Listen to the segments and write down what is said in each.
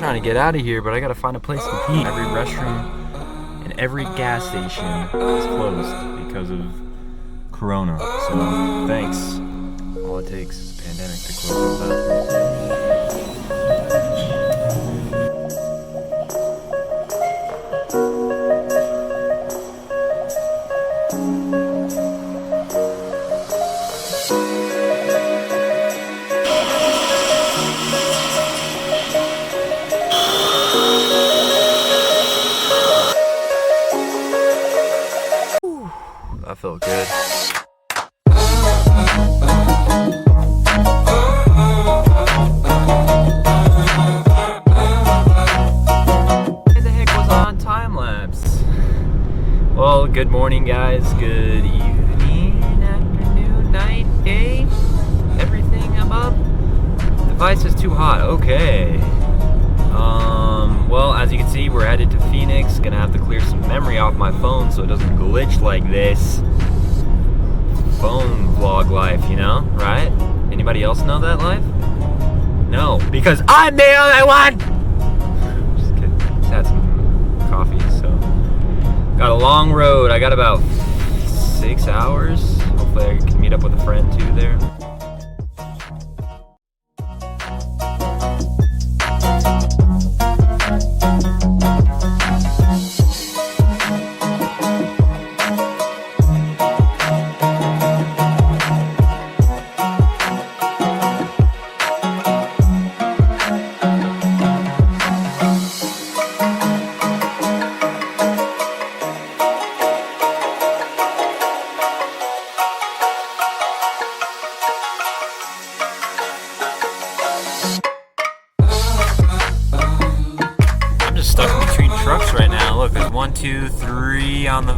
Trying to get out of here, but I gotta find a place to pee. Every restroom and every gas station is closed because of Corona. So thanks. All it takes is a pandemic to close the bathrooms. That felt good. Where the heck was on time lapse? Well, good morning, guys. Good evening, afternoon, night, day, everything above. Device is too hot. Okay. Well, as you can see, we're headed to Phoenix. Gonna have to clear some memory off my phone so it doesn't glitch like this. Phone vlog life, you know, right? Anybody else know that life? No, because I'm the only one! Just kidding. Just had some coffee, so. Got a long road. I got about 6 hours. Hopefully I can meet up with a friend too there. Stuck between trucks right now. Look, there's 1, 2, 3 on the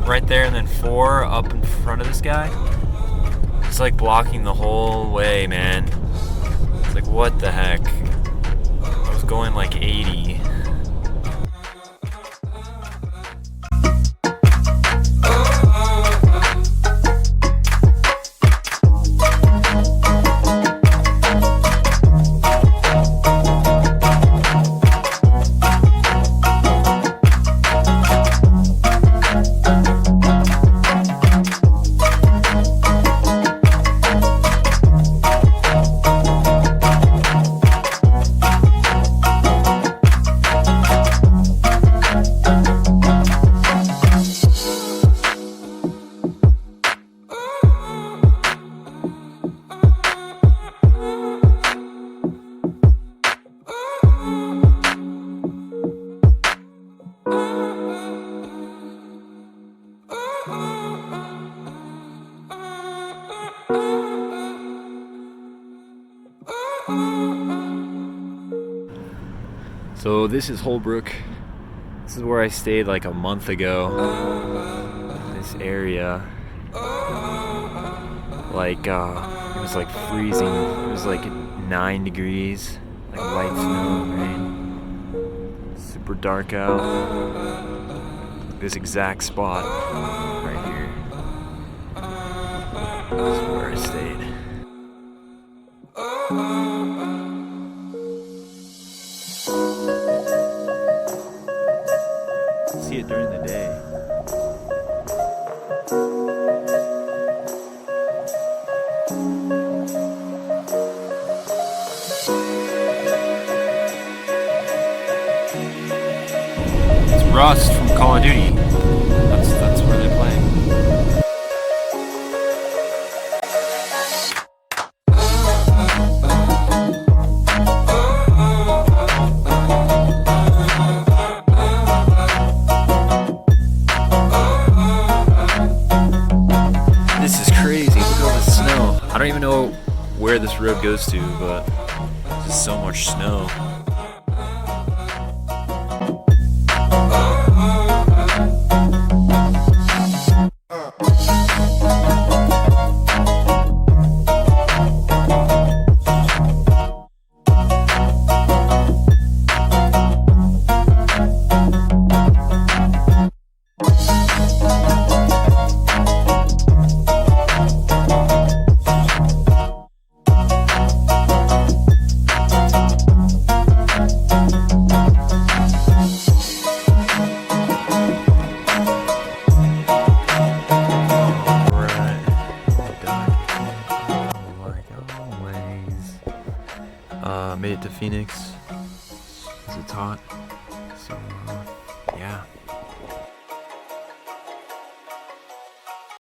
right there, and then 4 up in front of this guy. It's like blocking the whole way, man. It's like, what the heck? I was going like 80. So this is Holbrook. This is where I stayed like a month ago. This area, like it was like freezing. It was like 9 degrees, like light snow, rain. Super dark out. This exact spot right here. This is where I stayed. See it during the day. It's Rust from Call of Duty. That's where they're playing. This is crazy. Look at all this snow. I don't even know where this road goes to, but there's so much snow. Made it to Phoenix. It's hot.